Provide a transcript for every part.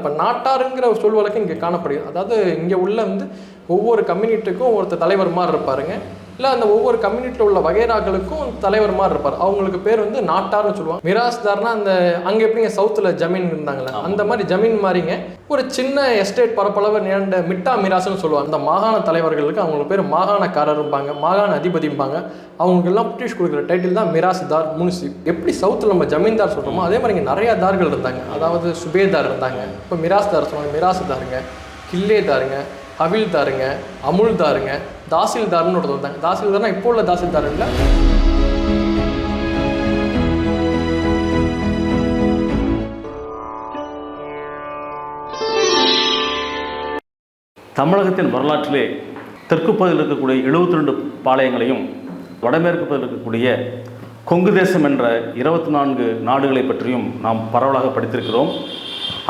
இப்போ நாட்டாருங்கிற ஒரு சொல் வழக்கு இங்கே காணப்படுது. அதாவது இங்கே உள்ள ஒவ்வொரு கம்யூனிட்டிக்கும் ஒருத்தர் தலைவர் மாதிரி இருப்பாருங்க. இல்லை அந்த ஒவ்வொரு கம்யூனிட்டியில் உள்ள வகைராக்களுக்கும் தலைவர் மாதிரி இருப்பார். அவங்களுக்கு பேர் நாட்டார்னு சொல்லுவாங்க. மிராஸ்தார்னா அந்த அங்கே எப்படிங்க சவுத்தில் ஜமீன் இருந்தாங்களே அந்த மாதிரி ஜமீன் மாதிரிங்க. ஒரு சின்ன எஸ்டேட் பரப்பளவு நேர்ந்த மிட்டா மிராஸ்ன்னு சொல்லுவாங்க. அந்த மாகாண தலைவர்களுக்கு அவங்களுக்கு பேர் மாகாணக்காரர் இருப்பாங்க, மாகாண அதிபதிப்பாங்க. அவங்களுக்கெல்லாம் பிரிட்டிஷ் கொடுக்குற டைட்டில் தான் மிராஸ்தார், முன்சிப். எப்படி சவுத்தில் நம்ம ஜமீன்தார் சொல்கிறோமோ அதே மாதிரி இங்கே நிறையா தார்கள் இருந்தாங்க. அதாவது சுபேதார் இருந்தாங்க. இப்போ மிராஸ்தார் சொல்லுவாங்க, மிராசுதாருங்க, கில்லேதாருங்க, ஹவில்தாருங்க, அமுல்தாருங்க, தாசில்தார்னு ஒருத்தர் வந்தாங்க. தாசில்தார்னா இப்போ உள்ள தாசில்தார் இல்லை. தமிழகத்தின் வரலாற்றிலே தெற்கு பகுதியில் இருக்கக்கூடிய 72 பாளையங்களையும் வடமேற்கு பகுதியில் இருக்கக்கூடிய கொங்கு தேசம் என்ற 24 நாடுகளை பற்றியும் நாம் பரவலாக படித்திருக்கிறோம்.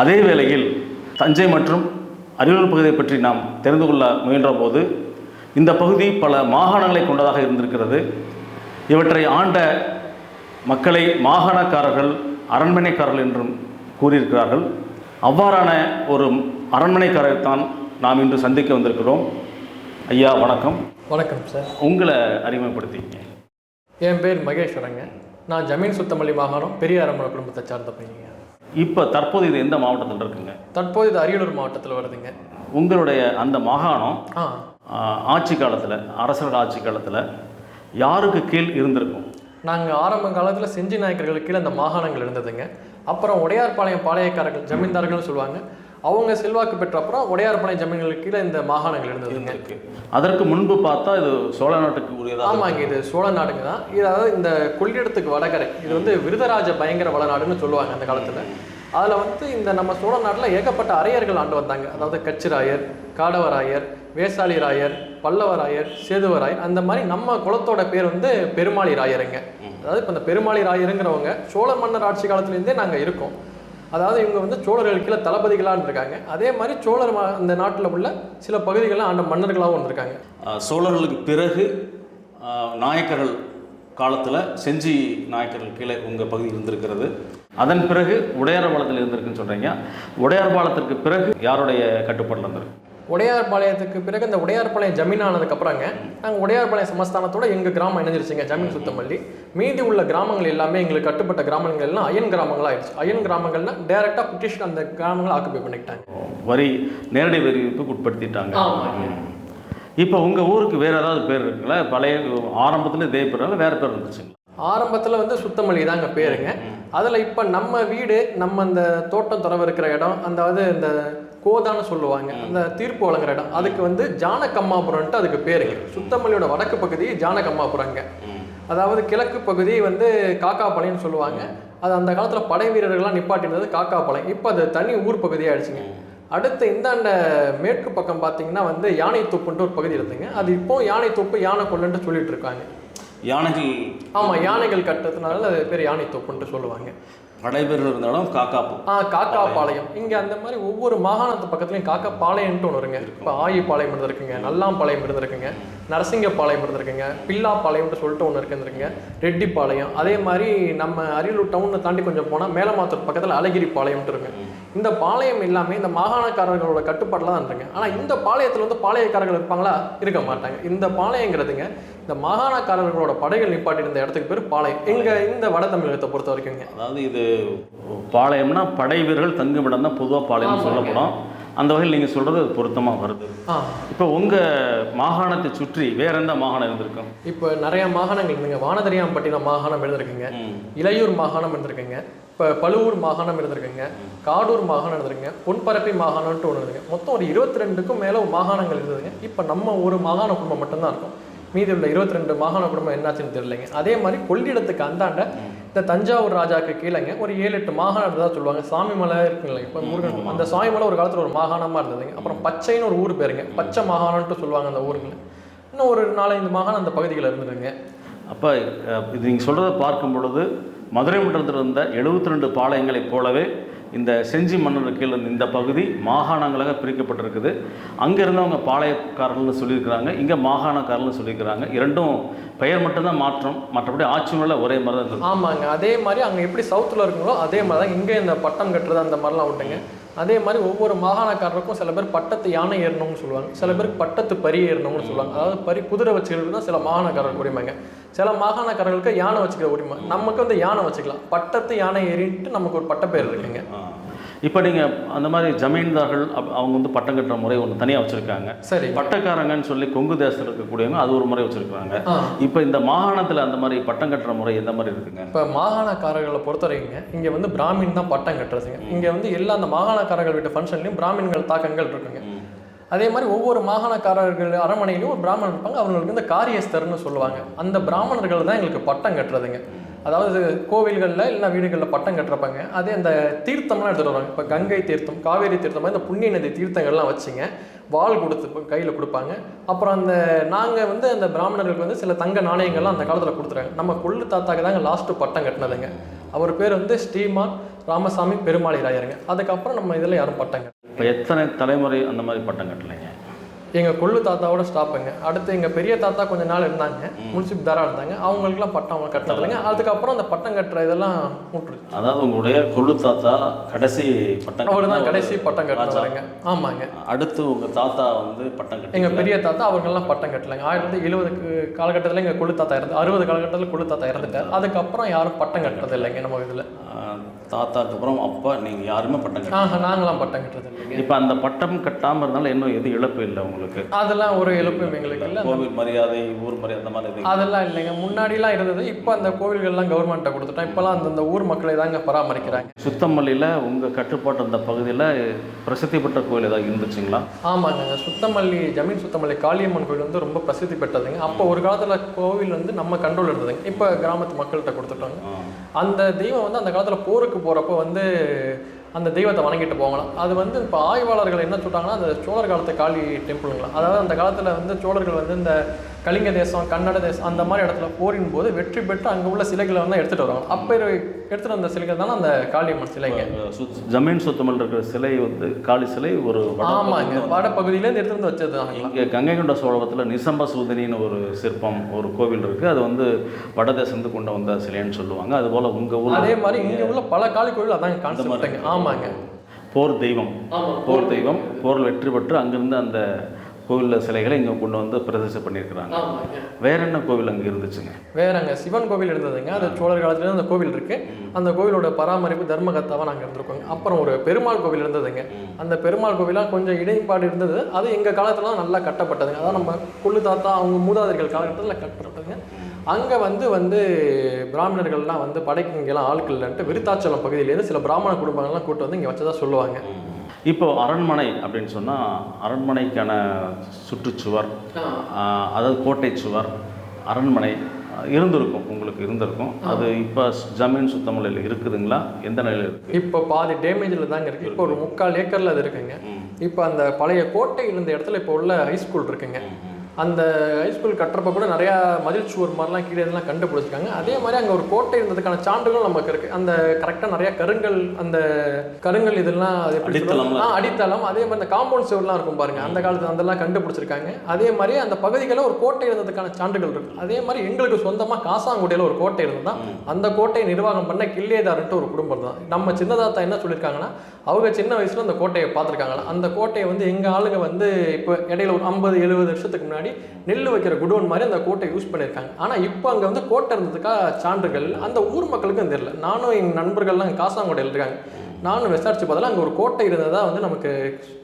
அதே வேளையில் தஞ்சை மற்றும் அரியலூர் பகுதியை பற்றி நாம் தெரிந்து கொள்ள முயன்ற போது இந்த பகுதி பல மாகாணங்களை கொண்டதாக இருந்திருக்கிறது. இவற்றை ஆண்ட மக்களை மாகாணக்காரர்கள், அரண்மனைக்காரர்கள் என்றும் கூறியிருக்கிறார்கள். அவ்வாறான ஒரு அரண்மனைக்காரரைத்தான் நாம் இன்று சந்திக்க வந்திருக்கிறோம். ஐயா வணக்கம். வணக்கம் சார். உங்களை அறிமுகப்படுத்திங்க. என் பேர் மகேஸ்வரங்க. நான் ஜமீன் சுத்தமல்லி மாகாணம் பெரிய அரண்மனை குடும்பத்தை சார்ந்த பையங்க. இப்போ தற்போது இது எந்த மாவட்டத்தில் இருக்குங்க? தற்போது இது அரியலூர் மாவட்டத்தில் வருதுங்க. உங்களுடைய அந்த மாகாணம் ஆட்சி காலத்தில், அரசரோட ஆட்சி காலத்தில் யாருக்கு கீழ் இருந்திருக்கும்? நாங்கள் ஆரம்ப காலத்தில் செஞ்சி நாயக்கர்களுக்கு கீழே அந்த மாகாணங்கள் இருந்ததுங்க. அப்புறம் உடையார்பாளையம் பாளையக்காரர்கள், ஜமீன்தார்கள்னு சொல்லுவாங்க. அவங்க செல்வாக்கு பெற்ற அப்புறம் உடையார்பாளையம் ஜமீன்களுக்கு கீழே இந்த மாகாணங்கள் இருந்ததுங்க. அதற்கு முன்பு பார்த்தா இது சோழ நாட்டுக்கு உரியதா? ஆமாங்க, இது சோழ நாடுங்க தான். இது அதாவது இந்த கொள்ளிடத்துக்கு வடகரை, இது விருதராஜ பயங்கர வளநாடுன்னு சொல்லுவாங்க அந்த காலத்தில். அதில் இந்த நம்ம சோழ நாட்டில் ஏகப்பட்ட அரையர்கள் ஆண்டு வந்தாங்க. அதாவது கச்சிராயர், காடவராயர், வேசாலிராயர், பல்லவராயர், சேதுவராயர், அந்த மாதிரி நம்ம குலத்தோட பேர் பெருமாளி ராயருங்க. அதாவது இப்போ இந்த பெருமாளி ராயருங்கிறவங்க சோழ மன்னர் ஆட்சி காலத்துலேருந்தே நாங்கள் இருக்கோம். அதாவது இவங்க சோழர்கள் கீழே தளபதிகளாக இருக்காங்க. அதே மாதிரி சோழர் அந்த நாட்டில் உள்ள சில பகுதிகள்லாம் ஆண்ட மன்னர்களாகவும் இருந்திருக்காங்க. சோழர்களுக்கு பிறகு நாயக்கர்கள் காலத்தில் செஞ்சி நாயக்கர்கள் கீழே உங்கள் பகுதி இருந்திருக்கிறது. அதன் பிறகு உடையார் பாளையத்தில் இருந்திருக்குன்னு சொல்கிறீங்க. உடையார் பாளையத்திற்கு பிறகு யாருடைய கட்டுப்பாட்டில் இருந்திருக்கு? உடையார்பாளையத்துக்கு பிறகு இந்த உடையார்பாளையம் ஜமீன் ஆனதுக்கப்புறங்க நாங்கள் உடையார்பாளையம் சமஸ்தானத்தோட எங்கள் கிராமம் இணைஞ்சிருச்சுங்க, ஜமீன் சுத்தமல்லி. மீதி உள்ள கிராமங்கள் எல்லாமே எங்களுக்கு கட்டுப்பட்ட கிராமங்கள் எல்லாம் அயன் கிராமங்களாக ஆயிடுச்சு. அயன் கிராமங்கள்னா டைரெக்டாக பிரிட்டிஷ் அந்த கிராமங்களை ஆக்குபை பண்ணிக்கிட்டாங்க. வரி நேரடி வரிவிப்புக்கு உட்படுத்திட்டாங்க. இப்போ உங்கள் ஊருக்கு வேறு ஏதாவது பேர் இருக்குங்களா? பழைய ஆரம்பத்தில் இதே பேரால் வேறு பேர் இருந்துச்சுங்க? ஆரம்பத்தில் சுத்தமல்லி தாங்க பேருங்க. அதில் இப்போ நம்ம வீடு, நம்ம அந்த தோட்டம் துறவு இருக்கிற இடம், அதாவது இந்த கோதான்னு சொல்லுவாங்க, அந்த தீர்ப்பு வழங்குற இடம், அதுக்கு ஜானகம்மாபுரம்ன்ட்டு அதுக்கு பேருங்க. சுத்தமல்லியோட வடக்கு பகுதி ஜானகம்மாபுரங்க. அதாவது கிழக்கு பகுதி காக்காப்பாளையம்னு சொல்லுவாங்க. அது அந்த காலத்தில் படை வீரர்கள்லாம் நிப்பாட்டினது காக்காப்பாளையம். இப்போ அது தனி ஊர் பகுதியாக ஆயிடுச்சுங்க. அடுத்து இந்தாண்ட மேற்கு பக்கம் பார்த்தீங்கன்னா யானை தோப்புன்ட்டு ஒரு பகுதி இருந்துங்க. அது இப்போ யானை தோப்பு, யானை கொல்லுன்ட்டு சொல்லிட்டு இருக்காங்க. யானைகள், ஆமாம், யானைகள் கட்டுறதுனால அது பேர் யானை தோப்புன்ட்டு சொல்லுவாங்க. படைபெயர் இருந்தாலும் காக்காப்பாளையம். இங்கே அந்த மாதிரி ஒவ்வொரு மாகாணத்து பக்கத்துலையும் காக்காப்பாளையம்ட்டு ஒன்று வருங்க. இப்போ ஆயிப்பாளையம் இருந்திருக்குங்க, நல்லாம்பாளையம் இருந்திருக்குங்க, நரசிங்கப்பாளையம் இருந்திருக்குங்க, பில்லாப்பாளையம்ட்டு சொல்லிட்டு ஒன்று இருக்குங்க, ரெட்டிப்பாளையம். அதே மாதிரி நம்ம அரியலூர் டவுனை தாண்டி கொஞ்சம் போனால் மேலமாத்தூர் பக்கத்தில் அழகிரி பாளையம்ட்டு இருக்கு. இந்த பாளையம் எல்லாமே இந்த மாகாணக்காரர்களோட கட்டுப்பாட்டில் தான் இருந்துங்க. ஆனால் இந்த பாளையத்தில் பாளையக்காரர்கள் இருப்பாங்களா? இருக்க மாட்டாங்க. இந்த பாளையங்கிறதுங்க இந்த மாகாணக்காரர்களோட படைகள் நிப்பாட்டி இருந்த இடத்துக்கு பேர் பாளையம். இந்த வட தமிழகத்தை பொறுத்த வரைக்குங்க. அதாவது இது பாளையம்னா படை வீரர்கள் தங்குமிடம் தான் பொதுவாக பாளையம் சொல்லப்படும். அந்த வகையில் நீங்கள் சொல்கிறது பொருத்தமாக வருது. இப்போ உங்கள் மாகாணத்தை சுற்றி வேற எந்த மாகாணம் இருந்திருக்கும்? இப்போ நிறைய மாகாணங்கள் இருந்துங்க. வானதரியாம்பட்டினம் மாகாணம் இருந்திருக்குங்க, இளையூர் மாகாணம் இருந்திருக்குங்க, இப்போ பழுவூர் மாகாணம் இருந்திருக்குங்க, காடூர் மாகாணம் இருந்திருக்குங்க, பொன்பரப்பி மாகாணம்ட்டு ஒன்று இருந்துங்க. மொத்தம் ஒரு 22க்கும் மேலே மாகாணங்கள் இருந்ததுங்க. இப்போ நம்ம ஒரு மாகாண குடும்பம் மட்டும்தான் இருக்கும். மீதி உள்ள 22 மாகாண குடும்பம் என்னாச்சுன்னு தெரியலைங்க. அதே மாதிரி கொள்ளிடத்துக்கு அந்தாண்ட இந்த தஞ்சாவூர் ராஜாவுக்கு கீழேங்க ஒரு 7-8 மாகாணம் இருந்ததாக சொல்லுவாங்க. சாமிமலை இருக்குங்களா, இப்போ முருகன், அந்த சாமிமலை ஒரு காலத்தில் ஒரு மாகாணமாக இருந்ததுங்க. அப்புறம் பச்சைன்னு ஒரு ஊர் பேருங்க, பச்சை மாகாணம்ட்டு சொல்லுவாங்க அந்த ஊருங்களை. இன்னும் ஒரு 4-5 மாகாணம் அந்த பகுதியில் இருந்துருங்க. அப்போ இது நீங்கள் சொல்கிறத பார்க்கும் பொழுது மதுரை மண்டலத்தில் இருந்த 72 பாளையங்களைப் போலவே இந்த செஞ்சி மன்னர் கீழே இந்த பகுதி மாகாணங்களாக பிரிக்கப்பட்டிருக்குது. அங்கே இருந்தவங்க பாளையக்காரர்கள்னு சொல்லியிருக்கிறாங்க, இங்கே மாகாணக்காரர்கள்னு சொல்லியிருக்கிறாங்க. இரண்டும் பெயர் மட்டும்தான் மாற்றம், மற்றபடி ஆட்சி முறையில் ஒரே மாதிரி தான் இருக்குது. ஆமாங்க, அதே மாதிரி அங்கே எப்படி சவுத்தில் இருக்குங்களோ அதே மாதிரி தான் இங்கே இந்த பட்டம் கட்டுறது அந்த மாதிரிலாம் விட்டுங்க. அதே மாதிரி ஒவ்வொரு மாகாணக்காரருக்கும் சில பேர் பட்டத்து யானை ஏறணும்னு சொல்லுவாங்க, சில பேருக்கு பட்டத்து பரி ஏறணும்னு சொல்லுவாங்க. அதாவது குதிரை வச்சுக்கிறது தான் சில மாகாணக்காரருக்கு உரிமைங்க. சில மாகாணக்காரர்களுக்கு யானை வச்சுக்கிற உரிமை, நமக்கு வந்து யானை வச்சுக்கலாம். பட்டத்து யானை ஏறின்ட்டு நமக்கு ஒரு பட்டப்பேர் இருக்குங்க. இப்போ நீங்கள் அந்த மாதிரி ஜமீன்தார்கள் அவங்க வந்து பட்டம் கட்டுற முறை ஒன்று தனியாக வச்சுருக்காங்க. சரி. பட்டக்காரங்கன்னு சொல்லி கொங்கு தேசத்தில் இருக்கக்கூடியவங்க அது ஒரு முறை வச்சுருக்காங்க. இப்போ இந்த மாகாணத்தில் அந்த மாதிரி பட்டம் கட்டுற முறை எந்த மாதிரி இருக்குங்க? இப்போ மாகாணக்காரர்களை பொறுத்த வரைக்குங்க இங்கே வந்து பிராமின் தான் பட்டம் கட்டுறதுங்க. இங்கே வந்து எல்லா அந்த மாகாணக்காரர்கள் வீட்டு ஃபங்க்ஷன்லையும் பிராமின்கள் தாக்கங்கள் இருக்குங்க. அதே மாதிரி ஒவ்வொரு மாகாணக்காரர்கள் அரண்மனையிலும் ஒரு பிராமணர் இருப்பாங்க, அவங்களுக்கு வந்து காரியஸ்தர்னு சொல்லுவாங்க. அந்த பிராமணர்கள் தான் எங்களுக்கு பட்டம் கட்டுறதுங்க. அதாவது கோவில்களில் இல்லைன்னா வீடுகளில் பட்டம் கட்டுறப்பாங்க. அதே அந்த தீர்த்தம்லாம் எடுத்துகிட்டு வருவாங்க. இப்போ கங்கை தீர்த்தம், காவேரி தீர்த்தம், இந்த புண்ணிய நதி தீர்த்தங்கள்லாம் வச்சுங்க வாள் கொடுத்து கையில் கொடுப்பாங்க. அப்புறம் அந்த நாங்கள் வந்து அந்த பிராமணர்களுக்கு வந்து சில தங்க நாணயங்கள்லாம் அந்த காலத்தில் கொடுத்துறாங்க. நம்ம கொள்ளு தாத்தாக்கு தாங்க லாஸ்ட்டு பட்டம் கட்டினதுங்க. அவர் பேர் வந்து ஸ்ரீமான் ராமசாமி பெருமாளி ராயருங்க. அதுக்கப்புறம் நம்ம இதில் யாரும் பட்டம் கட்ட. இப்போ எத்தனை தலைமுறை அந்த மாதிரி பட்டம் கட்டலைங்க? எங்கள் கொள்ளு தாத்தாவோட ஸ்டாப்புங்க. அடுத்து எங்கள் பெரிய தாத்தா கொஞ்ச நாள் இருந்தாங்க, முன்சிப்தாராக இருந்தாங்க. அவங்களுக்குலாம் பட்டம் அவங்க கட்டினதில்லைங்க. அதுக்கப்புறம் அந்த பட்டம் கட்டுற இதெல்லாம் விட்டுருச்சு. அதாவது உங்களுடைய கொள்ளு தாத்தா கடைசி பட்டம், அவர் தான் கடைசி பட்டம் கட்டுறாங்க. ஆமாங்க. அடுத்து உங்கள் தாத்தா வந்து பட்டம் கட்ட. எங்கள் பெரிய தாத்தா அவங்கெல்லாம் பட்டம் கட்டலைங்க. 1970 காலகட்டத்தில் எங்கள் கொள்ளு தாத்தா இருந்து 60 காலகட்டத்தில் கொள்ளு தாத்தா இறந்துட்டார். அதுக்கப்புறம் யாரும் பட்டம் கட்டுறது இல்லைங்க நம்ம இதில். தாத்தாக்கு அப்புறம் அப்பா நீங்கள் யாருமே பட்டம் கட்ட. நாங்களாம் பட்டம் கட்டுறது இல்லைங்க. இப்போ அந்த பட்டம் கட்டாமல் இருந்தாலும் இன்னும் எதுவும் இழப்பு இல்லை உங்களுக்கு? அதெல்லாம் ஒரு இழப்பும் எங்களுக்கு இல்லை. கோவில் மரியாதை, ஊர் மரியாதை அந்த மாதிரி அதெல்லாம் இல்லைங்க. முன்னாடிலாம் இருந்தது. இப்போ அந்த கோவில்கள்லாம் கவர்மெண்ட்டை கொடுத்துட்டோம். இப்போலாம் அந்தந்த ஊர் மக்களை தாங்க பராமரிக்கிறாங்க. சுத்தமல்லியில் உங்கள் கட்டுப்பாட்டு அந்த பகுதியில் பிரசித்தி பெற்ற கோவில் ஏதாவது இருந்துச்சுங்களா? ஆமாங்க. சுத்தமல்லி ஜமீன் சுத்தமல்லி காளியம்மன் கோவில் வந்து ரொம்ப பிரசித்தி பெற்றதுங்க. அப்போ ஒரு காலத்தில் கோவில் வந்து நம்ம கண்ட்ரோல் இருந்ததுங்க. இப்போ கிராமத்து மக்கள்கிட்ட கொடுத்துட்டோங்க. அந்த தெய்வம் வந்து அந்த காலத்தில் போருக்கு போகிறப்போ வந்து அந்த தெய்வத்தை வணங்கிட்டு போகலாம். அது வந்து இப்போ ஆய்வாளர்கள் என்ன சொல்கிறாங்கன்னா அந்த சோழர் காலத்து காளி டெம்பிளுங்களா, அதாவது அந்த காலத்தில் வந்து சோழர்கள் வந்து இந்த கலிங்க தேசம், கன்னட தேசம் அந்த மாதிரி இடத்துல போரின் போது வெற்றி பெற்று அங்கே உள்ள சிலைகளை வந்து எடுத்துகிட்டு வருவாங்க. அப்போ எடுத்துகிட்டு வந்த சிலைகள் தானே அந்த காளியம்மன் சிலைங்க. ஜமீன் சுத்தமல் இருக்கிற சிலை வந்து காளி சிலை ஒரு ஆமாங்க, வடப்பகுதியிலேருந்து எடுத்துகிட்டு வந்து வச்சது தான். இங்கே கங்கை கொண்ட சோழபத்தில் நிசம்ப சூதனின்னு ஒரு சிற்பம், ஒரு கோவில் இருக்குது. அது வந்து வடதேசந்து கொண்டு வந்த சிலைன்னு சொல்லுவாங்க. அதுபோல் உங்கள் ஊர் அதே மாதிரி இங்கே உள்ள பல காளி கோவில் அதான் கான்செப்ட்டுங்க. ஆமாங்க. போர் தெய்வம், போர் தெய்வம் போரில் வெற்றி பெற்று அங்கிருந்து அந்த கோவிலில் சிலைகளை இங்கே கொண்டு வந்து பிரதிஷ்டை பண்ணியிருக்கிறாங்க. வேற என்ன கோவில் அங்கே இருந்துச்சுங்க? வேறங்க சிவன் கோவில் இருந்ததுங்க. அது சோழர் காலத்துல அந்த கோவில் இருக்கு. அந்த கோவிலோட பராமரிப்பு தர்மகர்த்தாவாக நாங்கள் இருந்திருக்கோங்க. அப்புறம் ஒரு பெருமாள் கோவில் இருந்ததுங்க. அந்த பெருமாள் கோவிலாக கொஞ்சம் இடைப்பாடு இருந்தது. அது எங்கள் காலத்துல தான் நல்லா கட்டப்பட்டதுங்க. அதான் நம்ம கொள்ளு தாத்தா அவங்க மூதாதைகள் காலகட்டத்தில் கட்டப்பட்டதுங்க. அங்கே வந்து பிராமணர்கள்லாம் வந்து படைக்கு இங்கெல்லாம் ஆட்கள் இல்லைன்ட்டு விருத்தாச்சலம் பகுதியிலேருந்து சில பிராமண குடும்பங்கள்லாம் கூட்டு வந்து இங்கே வச்சதா சொல்லுவாங்க. இப்போ அரண்மனை அப்படின்னு சொன்னால் அரண்மனைக்கான சுற்றுச்சுவர், அதாவது கோட்டை சுவர், அரண்மனை இருந்திருக்கும், உங்களுக்கு இருந்திருக்கும். அது இப்போ ஜமீன் சுத்தமல்லியில் இருக்குதுங்களா? எந்த நிலையில் இருக்குது? இப்போ பாதி டேமேஜில் தாங்க இருக்குது. இப்போ ஒரு 3/4 ஏக்கரில் அது இருக்குங்க. இப்போ அந்த பழைய கோட்டை இருந்த இடத்துல இப்போ உள்ள ஹைஸ்கூல் இருக்குங்க. அந்த ஹைஸ்கூல் கட்டுறப்ப கூட நிறையா மதில் சுவர் மாதிரிலாம் கீழே இதெல்லாம் கண்டுபிடிச்சிருக்காங்க. அதே மாதிரி அங்கே ஒரு கோட்டை இருந்ததுக்கான சான்றுகள் நமக்கு இருக்குது. அந்த கரெக்டாக நிறையா கருங்கல் இதெல்லாம் அது எப்படி அடித்தளம், அதே மாதிரி அந்த காம்பவுண்ட் சுவர்லாம் இருக்கும் பாருங்கள், அந்த காலத்தில் அதெல்லாம் கண்டுபிடிச்சிருக்காங்க. அதே மாதிரி அந்த பகுதிகளில் ஒரு கோட்டை இருந்ததுக்கான சான்றுகள் இருக்குது. அதே மாதிரி எங்களுக்கு சொந்தமாக காசாங்குடியில் ஒரு கோட்டை இருந்தால் அந்த கோட்டையை நிர்வாகம் பண்ண கில்லேதார்ன்ட்டு ஒரு குடும்பம் தான். நம்ம சின்னதாத்தா என்ன சொல்லியிருக்காங்கன்னா, அவங்க சின்ன வயசில் அந்த கோட்டையை பார்த்துருக்காங்களா. அந்த கோட்டையை வந்து எங்கள் ஆளுங்க வந்து இப்போ இடையில ஒரு 50-70 வருஷத்துக்கு முன்னாடி நெல் வைக்கிற குடோன் மாதிரி அந்த கோட்டை யூஸ் பண்ணியிருக்காங்க. ஆனால் இப்போ அங்கே வந்து கோட்டை இருந்ததுக்காக சான்றுகள் அந்த ஊர் மக்களுக்கும் தெரியல. நானும் எங்கள் நண்பர்கள்லாம் காசாங்கோட்டையில் இருக்காங்க, நானும் விசாரிச்சு பார்த்தா அங்கே ஒரு கோட்டை இருந்ததா வந்து நமக்கு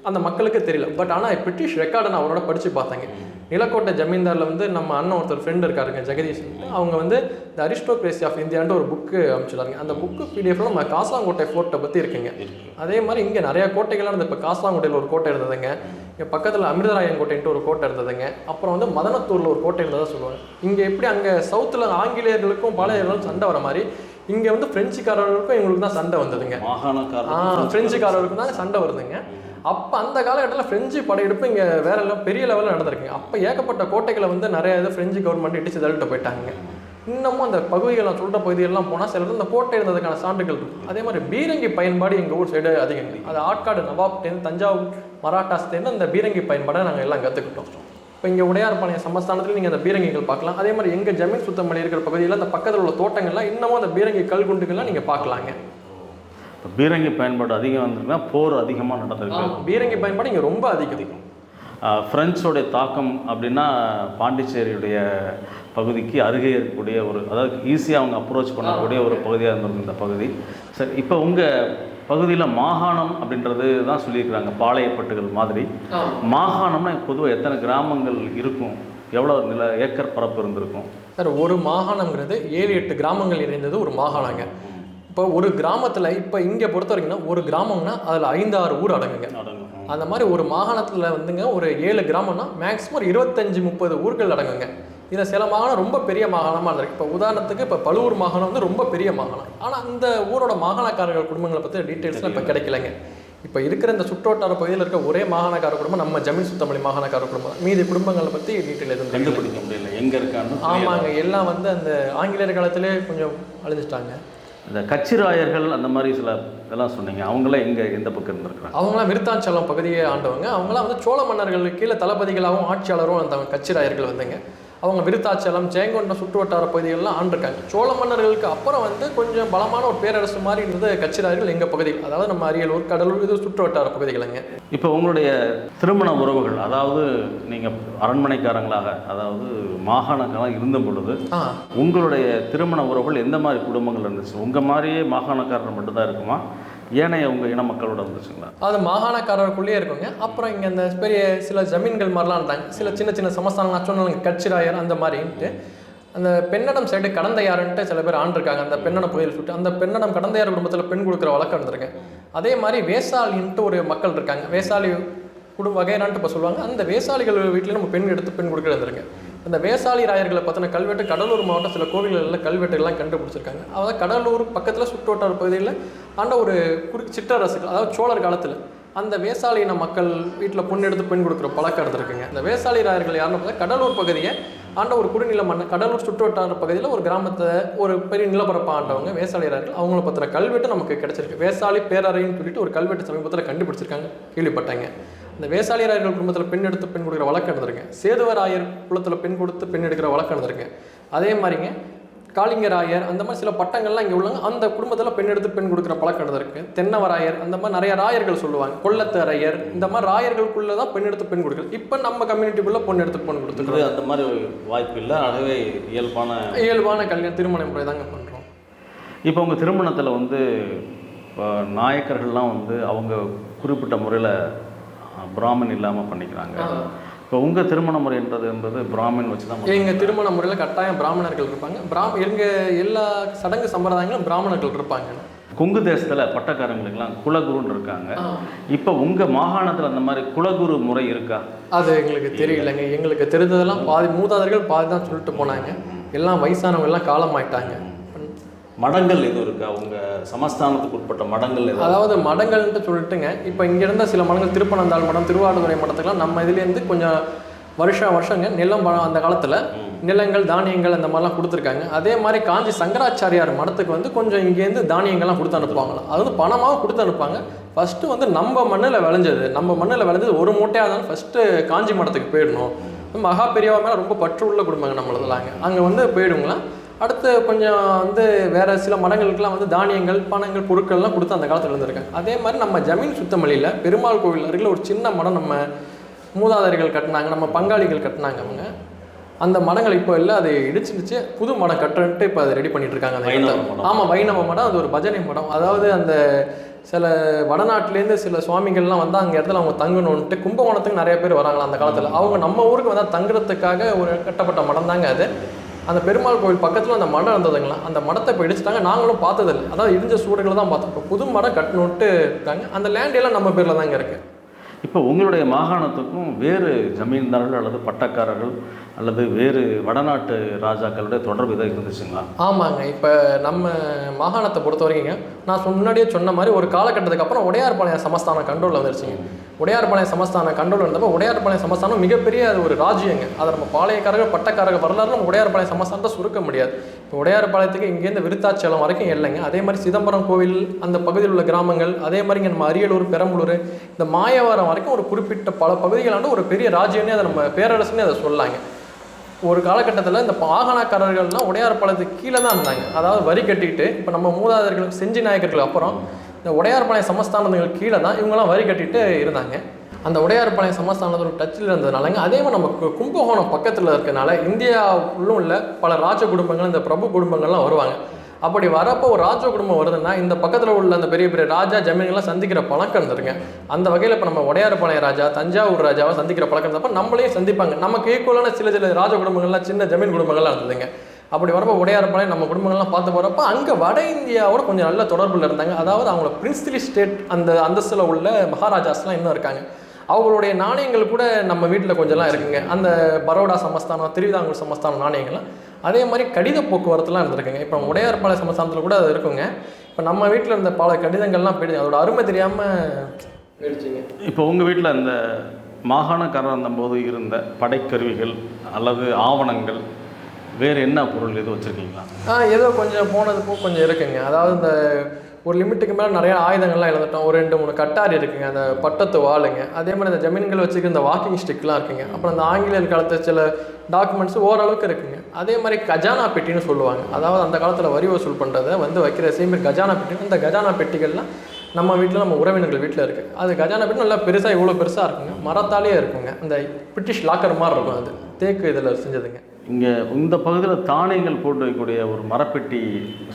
அந்த மக்களுக்கு தெரியல. பட் ஆனால் பிரிட்டிஷ் ரெக்கார்டை நான் அவரோட படித்து பார்த்தேங்க. நிலக்கோட்டை ஜமீன்தாரில் வந்து நம்ம அண்ணன் ஒருத்தர் ஃப்ரெண்டு இருக்காருங்க ஜெகதீஷ். அவங்க வந்து த அரிஸ்டோக்ரேசி ஆஃப் இந்தியான்ட்டு ஒரு புக்கு அமைச்சிருக்காங்க. அந்த புக்கு பிடிஎஃப்ல நம்ம காசாங்கோட்டை ஃபோர்ட்டை பற்றி இருக்குங்க. அதே மாதிரி இங்கே நிறையா கோட்டைகள்லாம் இருந்தது. இப்போ காசாங்கோட்டையில் ஒரு கோட்டை இருந்ததுங்க. இங்கே பக்கத்தில் அமிர்தராயன் கோட்டைன்ட்டு ஒரு கோட்டை இருந்ததுங்க. அப்புறம் வந்து மதனத்தூரில் ஒரு கோட்டை இருந்ததாக சொல்லுவாங்க. இங்கே எப்படி அங்கே சவுத்தில் ஆங்கிலேயர்களுக்கும் பாளையர்களுக்கும் சண்டை வர மாதிரி இங்கே வந்து பிரெஞ்சுக்காரர்களுக்கும் எங்களுக்கு தான் சண்டை வந்ததுங்க. பிரெஞ்சுக்காரர்களுக்கும் தான் சண்டை வருதுங்க. அப்போ அந்த காலகட்டத்தில் ஃப்ரெஞ்சு படையெடுப்பு இங்கே வேற பெரிய லெவலில் நடந்திருக்குங்க. அப்போ ஏகப்பட்ட கோட்டைகளை வந்து நிறைய இது ஃப்ரெஞ்சு கவர்மெண்ட் இடிச்சு தள்ளிட்டு போயிட்டாங்க. இன்னமும் அந்த பகுதிகள் நான் சொல்கிற பகுதிகளெலாம் போனால் சிலர் இந்த கோட்டை இருந்ததுக்கான சான்றுகள் இருக்கும். அதே மாதிரி பீரங்கி பயன்பாடு எங்கள் ஊர் சைடு அதிகங்க. அது ஆட்காடு நவாப்டேருந்து தஞ்சாவூர் மராட்டாஸ்லேருந்து அந்த பீரங்கி பயன்பாடை நாங்கள் எல்லாம் கற்றுக்கிட்டோம். இப்போ இங்கே உடையார்பாளையம் சமஸ்தானத்தில் நீங்கள் அந்த பீரங்கிகள் பார்க்கலாம். அதே மாதிரி எங்கள் ஜமீன் சுத்தமல்லி இருக்கிற பகுதியில் அந்த பக்கத்தில் உள்ள தோட்டங்கள்லாம் இன்னமும் அந்த பீரங்கி கல்குண்டுகள்லாம் நீங்கள் பார்க்கலாங்க. பீரங்கி பயன்பாடு அதிகம் வந்திருக்குன்னா போர் அதிகமாக நடந்திருக்கு. பீரங்கி பயன்பாடு இங்கே ரொம்ப அதிகம். ஃப்ரெஞ்சோடைய தாக்கம் அப்படின்னா பாண்டிச்சேரியுடைய பகுதிக்கு அருகே இருக்கக்கூடிய ஒரு, அதாவது ஈஸியாக அவங்க அப்ரோச் பண்ணக்கூடிய ஒரு பகுதியாக இருந்திருக்கு இந்த பகுதி. சரி, இப்போ உங்கள் பகுதியில் மாகாணம் அப்படின்றது தான் சொல்லியிருக்கிறாங்க, பாளையப்பட்டுகள் மாதிரி. மாகாணம்னா பொதுவாக எத்தனை கிராமங்கள் இருக்கும், எவ்வளோ ஏக்கர் பரப்பு இருந்திருக்கும் சார்? ஒரு மாகாணங்கிறது 7-8 கிராமங்கள் இணைந்தது ஒரு மாகாணங்க. இப்போ ஒரு கிராமத்தில் இப்போ இங்கே பொறுத்த வரைக்கும்னா ஒரு கிராமம்னா அதில் 5-6 ஊர் அடங்குங்க. அந்த மாதிரி ஒரு மாகாணத்தில் வந்துங்க ஒரு 7 கிராமம்னா மேக்ஸிமம் ஒரு 25-30 ஊர்கள் அடங்குங்க. இதில் சில மாகாணம் ரொம்ப பெரிய மாகாணமாக இருந்திருக்கு. இப்போ உதாரணத்துக்கு இப்போ பழுவூர் மாகாணம் வந்து ரொம்ப பெரிய மாகாணம். ஆனால் அந்த ஊரோட மாகாணக்காரர்கள் குடும்பங்களை பற்றி டீட்டெயில்ஸ்லாம் இப்போ கிடைக்கலைங்க. இப்போ இருக்கிற இந்த சுற்றுவட்டார பகுதியில் இருக்க ஒரே மாகாணக்கார குடும்பம் நம்ம ஜமீன் சுத்தமல்லி மாகாணக்கார குடும்பம். மீதி குடும்பங்களை பற்றி டீட்டெயில் எதுவும் கண்டுபிடிக்க முடியல, எங்கே இருக்கான்னு. ஆமாங்க, எல்லாம் வந்து அந்த ஆங்கிலேயர் காலத்திலே கொஞ்சம் அழிஞ்சிட்டாங்க. இந்த கச்சிராயர்கள் அந்த மாதிரி சில இதெல்லாம் சொன்னீங்க, அவங்களாம் எந்த பக்கம் இருந்திருக்கிறாங்க? அவங்களாம் விருத்தாச்சலம் பகுதியை ஆண்டவங்க. அவங்களாம் வந்து சோழ மன்னர்கள் கீழே தளபதிகளாகவும் ஆட்சியாளரும் அந்த கச்சிராயர்கள் வந்துங்க. அவங்க விருத்தாச்சலம், ஜெயங்கொண்டம் சுற்று வட்டார பகுதிகளெலாம் ஆண்டிருக்காங்க. சோழ மன்னர்களுக்கு அப்புறம் வந்து கொஞ்சம் பலமான ஒரு பேரரசு மாதிரி இருந்தது கச்சிராயர்கள் எங்கள் பகுதி, அதாவது நம்ம அரியலூர், கடலூர், இது சுற்று வட்டார பகுதிகளுங்க. இப்போ உங்களுடைய திருமண உறவுகள், அதாவது நீங்கள் அரண்மனைக்காரங்களாக, அதாவது மாகாணக்காரங்களாக இருந்த பொழுது உங்களுடைய திருமண உறவுகள் எந்த மாதிரி குடும்பங்கள் இருந்துச்சு? உங்கள் மாதிரியே மாகாணக்காரர் மட்டும்தான் இருக்குமா, ஏனைய உங்கள் இன மக்களோட இருந்துச்சுங்களா? அது மாகாணக்காரருக்குள்ளேயே இருக்குங்க. அப்புறம் இங்கே அந்த பெரிய சில ஜமீன்கள் மாதிரிலாம் இருந்தாங்க, சில சின்ன சின்ன சமஸ்தானங்கள் சொன்னாங்க, கச்சிராயர் அந்த மாதிரின்ட்டு. அந்த பெண்ணடம் சைடு கடந்தையாருன்ட்டு சில பேர் ஆண்டிருக்காங்க. அந்த பெண்ணடம் பகுதியில் சுட்டு அந்த பெண்ணடம் கடந்தையார் குடும்பத்தில் பெண் கொடுக்குற வழக்கம் இருந்திருக்கு. அதே மாதிரி வேசாலின்ட்டு ஒரு மக்கள் இருக்காங்க, வேசாலி குடும்ப வகைரான்ட்டு இப்போ சொல்லுவாங்க. அந்த வேசாலிகள் வீட்டில் நம்ம பெண் எடுத்து பெண் கொடுக்குறது இருந்திருக்கு. அந்த வேசாலி ராயர்களை பற்றின கல்வெட்டு கடலூர் மாவட்டம் சில கோவில்களில் கல்வெட்டுகள்லாம் கண்டுபிடிச்சிருக்காங்க. அதாவது கடலூர் பக்கத்தில் சுற்றுவட்டார பகுதியில் ஆண்ட ஒரு சிற்றரசுகள், அதாவது சோழர் காலத்தில் அந்த வேசாலியின மக்கள் வீட்டில் பொண்ணு எடுத்து பெண் கொடுக்குற பழக்கம் இருந்திருக்குங்க. இந்த வேசாலி ராயர்கள் யாருன்னு பார்த்தா கடலூர் பகுதியை ஆண்ட ஒரு குடிநில மன்னர், கடலூர் சுற்றுவட்டார பகுதியில் ஒரு கிராமத்தை ஒரு பெரிய நிலப்பரப்பாக ஆண்டவங்க வேசாலி ராயர்கள். அவங்கள பற்றின கல்வெட்டு நமக்கு கிடச்சிருக்கு. வேசாலி பேரறைன்னு சொல்லிட்டு ஒரு கல்வெட்டு சமீபத்தில் கண்டுபிடிச்சிருக்காங்க, கேள்விப்பட்டாங்க. இந்த வேசாலி ராயர்கள் குடும்பத்தில் பெண் எடுத்து பெண் கொடுக்குற வழக்கம் இருந்திருக்கு. சேதுவராயர் குலத்தில் பெண் கொடுத்து பெண் எடுக்கிற வழக்கம் இருந்திருக்கு. அதே மாதிரிங்க காளிங்கராயர் அந்த மாதிரி சில பட்டங்கள்லாம் இங்கே உள்ளாங்க, அந்த குடும்பத்தில் பெண் எடுத்து பெண் கொடுக்குற பழக்கம் இருந்திருக்கு. தென்னவராயர் அந்த மாதிரி நிறைய ராயர்கள் சொல்லுவாங்க, கொள்ளத்தரையர், இந்த மாதிரி ராயர்களுக்குள்ளே தான் பெண் எடுத்து பெண் கொடுக்குறது. இப்போ நம்ம கம்யூனிட்டிக்குள்ளே பொண்ணு எடுத்து பெண் கொடுத்துருக்குறது அந்த மாதிரி வாய்ப்பு இல்லை. அதுவே இயல்பான கல்யாணம் திருமண முறை தாங்க பண்ணுறோம். இப்போ உங்கள் திருமணத்தில் வந்து நாயக்கர்கள்லாம் வந்து அவங்க குறிப்பிட்ட முறையில் பிராமன் இல்லாமல் பண்ணிக்கிறாங்க. இப்போ உங்கள் திருமண முறைன்றது என்பது பிராமன் வச்சு தான்? எங்கள் திருமண முறையில் கட்டாயம் பிராமணர்கள் இருப்பாங்க. எங்கள் எல்லா சடங்கு சம்பிரதாயங்களும் பிராமணர்கள் இருப்பாங்க. கொங்கு தேசத்தில் பட்டக்காரங்களுக்கெல்லாம் குலகுருன்னு இருக்காங்க. இப்போ உங்கள் மாகாணத்தில் அந்த மாதிரி குலகுரு முறை இருக்கா? அது எங்களுக்கு தெரியலைங்க. எங்களுக்கு தெரிஞ்சதெல்லாம் பாதி மூதாதையர்கள் பாதி தான் சொல்லிட்டு போனாங்க. எல்லாம் வயசானவங்க எல்லாம் காலமாயிட்டாங்க. மடங்கள் எதுவும் இருக்கா உங்கள் சமஸ்தானத்துக்கு உட்பட்ட மடங்கள்? அதாவது மடங்கள்ன்ட்டு சொல்லிட்டுங்க, இப்போ இங்கே இருந்த சில மடங்கள், திருப்பனந்தாள் மடம், திருவாடுதுறை மடத்துக்கெல்லாம் நம்ம இதுலேருந்து கொஞ்சம் வருஷங்க நிலம் அந்த காலத்தில் நிலங்கள், தானியங்கள் அந்த மாதிரிலாம் கொடுத்துருக்காங்க. அதே மாதிரி காஞ்சி சங்கராச்சாரியார் மடத்துக்கு வந்து கொஞ்சம் இங்கேருந்து தானியங்கள்லாம் கொடுத்து அனுப்புவாங்களாம். அது வந்து பணமாகவும் கொடுத்து அனுப்புவாங்க. ஃபஸ்ட்டு வந்து நம்ம மண்ணில் விளைஞ்சது ஒரு மூட்டையாக தான் ஃபஸ்ட்டு காஞ்சி மடத்துக்கு போயிடணும். மகா பெரியவா மேலே ரொம்ப பற்று உள்ள குடும்பங்க நம்மளதுலாங்க. அங்கே வந்து போயிடுங்களாம். அடுத்து கொஞ்சம் வந்து வேறு சில மடங்களுக்கெல்லாம் வந்து தானியங்கள், பணங்கள், பொருட்கள்லாம் கொடுத்து அந்த காலத்தில் இருந்திருக்காங்க. அதே மாதிரி நம்ம ஜமீன் சுத்தமல்லியில் பெருமாள் கோவில் அருகில் ஒரு சின்ன மடம் நம்ம மூதாதையர்கள் கட்டினாங்க, நம்ம பங்காளிகள் கட்டினாங்க. அவங்க அந்த மடங்கள் இப்போ இல்லை, அது இடிச்சிடுச்சு, புது மடம் கட்டுறன்ட்டு இப்போ அதை ரெடி பண்ணிட்டு இருக்காங்க. அந்த ஆமாம், வைணவ மடம். அது ஒரு பஜனை மடம். அதாவது அந்த சில வடநாட்டிலேருந்து சில சுவாமிகள்லாம் வந்து அங்கே இடத்துல அவங்க தங்கணுன்ட்டு கும்பகோணத்துக்கு நிறைய பேர் வராங்களா அந்த காலத்தில். அவங்க நம்ம ஊருக்கு வந்தால் தங்குறதுக்காக ஒரு கட்டப்பட்ட மடம் தாங்க அது. அந்த பெருமாள் கோவில் பக்கத்தில் அந்த மடம் இருந்ததுங்களா, அந்த மடத்தை இப்போ இடிச்சிட்டாங்க. நாங்களும் பார்த்ததில்லை, அதாவது இடிஞ்ச சூடுகளை தான் பார்த்தோம். இப்போ புது மடம் கட்டணுன்ட்டு இருக்காங்க. அந்த லேண்டெல்லாம் நம்ம பேரில் தாங்க இருக்குது. இப்போ உங்களுடைய மாகாணத்துக்கும் வேறு ஜமீன்தாரர்கள் அல்லது பட்டக்காரர்கள் அல்லது வேறு வடநாட்டு ராஜாக்களுடைய தொடர்பு இதாக இருந்துச்சுங்களா? ஆமாங்க. இப்போ நம்ம மாகாணத்தை பொறுத்த வரைக்குங்க, நான் முன்னாடியே சொன்ன மாதிரி ஒரு காலகட்டத்துக்கு அப்புறம் உடையார்பாளையம் சமஸ்தானம் கண்ட்ரோலில் வந்துருச்சுங்க. உடையார்பாளையம் சமஸ்தானம் கண்ட்ரோல் இருந்தப்போ உடையார்பாளையம் சமஸ்தானம் மிகப்பெரிய அது ஒரு ராஜ்யங்க. அதை நம்ம பாளையக்காரர்கள், பட்டக்காரர்கள் வரலாறு நம்ம உடையார்பாளையம் சமஸ்தானத்தை சுருக்க முடியாது. இப்போ உடையார்பாளையத்துக்கு இங்கேருந்து விருத்தாச்சலம் வரைக்கும் இல்லைங்க. அதே மாதிரி சிதம்பரம் கோவில் அந்த பகுதியில் உள்ள கிராமங்கள், அதே மாதிரி இங்கே நம்ம அரியலூர், பெரம்பலூர், இந்த மாயவரம் வரைக்கும் ஒரு குறிப்பிட்ட பல பகுதிகளான ஒரு பெரிய ராஜ்யம்னே அதை நம்ம பேரரசுன்னே அதை சொல்லாங்க. ஒரு காலகட்டத்தில் இந்த மாகாணக்காரர்கள்லாம் உடையார்பாளையத்துக்கு கீழே தான் இருந்தாங்க. அதாவது வரி கட்டிக்கிட்டு இப்போ நம்ம மூதாதையர்கள், செஞ்சி நாயக்கர்களுக்கு அப்புறம் இந்த உடையார்பாளையம் சமஸ்தானங்கள் கீழே தான் இவங்கெல்லாம் வரி கட்டிட்டு இருந்தாங்க. அந்த உடையார்பாளையம் சமஸ்தானத்தோட டச்சில் இருந்ததுனாலங்க. அதே மாதிரி நம்ம கும்பகோணம் பக்கத்தில் இருக்கனால இந்தியாவுள்ளும் உள்ள பல ராஜ குடும்பங்கள், இந்த பிரபு குடும்பங்கள்லாம் வருவாங்க. அப்படி வரப்போ ஒரு ராஜ குடும்பம் வருதுன்னா இந்த பக்கத்தில் உள்ள அந்த பெரிய பெரிய ராஜா ஜமீன்கள்லாம் சந்திக்கிற பழக்கம் இருந்துருங்க. அந்த வகையில் இப்போ நம்ம உடையார்பாளையம் ராஜா, தஞ்சாவூர் ராஜாவை சந்திக்கிற பழக்கம் இருந்தப்போ நம்மளையும் சந்திப்பாங்க. நமக்கு ஈக்குவலான சில ராஜ குடும்பங்கள்லாம், சின்ன ஜமீன் குடும்பங்கள்லாம் இருந்ததுங்க. அப்படி வரப்போ உடையார்பாளையம் நம்ம குடும்பங்கள்லாம் பார்த்து போகிறப்ப அங்கே வட இந்தியாவோட கொஞ்சம் நல்ல தொடர்பில் இருந்தாங்க. அதாவது அவங்கள பிரின்ஸ்லி ஸ்டேட் அந்த அந்தஸ்தில் உள்ள மகாராஜாஸ்லாம் இன்னும் இருக்காங்க. அவங்களுடைய நாணயங்கள் கூட நம்ம வீட்டில் கொஞ்சம்லாம் இருக்குங்க. அந்த பரோடா சமஸ்தானம், திருவிதாங்கூர் சமஸ்தானம் நாணயங்கள்லாம். அதே மாதிரி கடித போக்குவரத்துலாம் இருந்திருக்குங்க. இப்போ உடையார்பாளையம் சமஸ்தானத்தில் கூட அது இருக்குங்க. இப்போ நம்ம வீட்டில் இருந்த பல கடிதங்கள்லாம் போயிடுச்சு, அதோட அருமை தெரியாமல் போயிடுச்சுங்க. இப்போ உங்கள் வீட்டில் அந்த மாகாணக்காரர் இருந்தபோது இருந்த படைக்கருவிகள் அல்லது ஆவணங்கள் வேறு என்ன பொருள் எதுவும் வச்சுருக்கீங்களா? ஏதோ கொஞ்சம் போனதுப்போ கொஞ்சம் இருக்குங்க. அதாவது இந்த ஒரு லிமிட்டுக்கு மேலே நிறையா ஆயுதங்கள்லாம் இழந்துட்டோம். ஒரு 2-3 கட்டாரி இருக்குங்க, அந்த பட்டத்து வாளுங்க. அதே மாதிரி இந்த ஜமீன்கள் வச்சுக்க இந்த வாக்கிங் ஸ்டிக்லாம் இருக்குங்க. அப்புறம் அந்த ஆங்கிலேயர் காலத்து சில டாக்குமெண்ட்ஸ் ஓரளவுக்கு இருக்குங்க. அதே மாதிரி கஜானா பெட்டின்னு சொல்லுவாங்க. அதாவது அந்த காலத்தில் வரி வசூல் பண்ணுறதை வைக்கிற சேமி கஜானா பெட்டி. இந்த கஜானா பெட்டிகள்லாம் நம்ம வீட்டில், நம்ம உறவினர்கள் வீட்டில் இருக்குது. அது கஜானா பெட்டி நல்லா பெருசாக, இவ்வளோ பெருசாக இருக்குங்க. மரத்தாலேயே இருக்குங்க. அந்த பிரிட்டிஷ் லாக்கர் மாதிரி இருக்கும். அது தேக்கு இதில் செஞ்சதுங்க. இங்கே இந்த பகுதியில் தானியங்கள் போட்டு வைக்கக்கூடிய ஒரு மரப்பெட்டி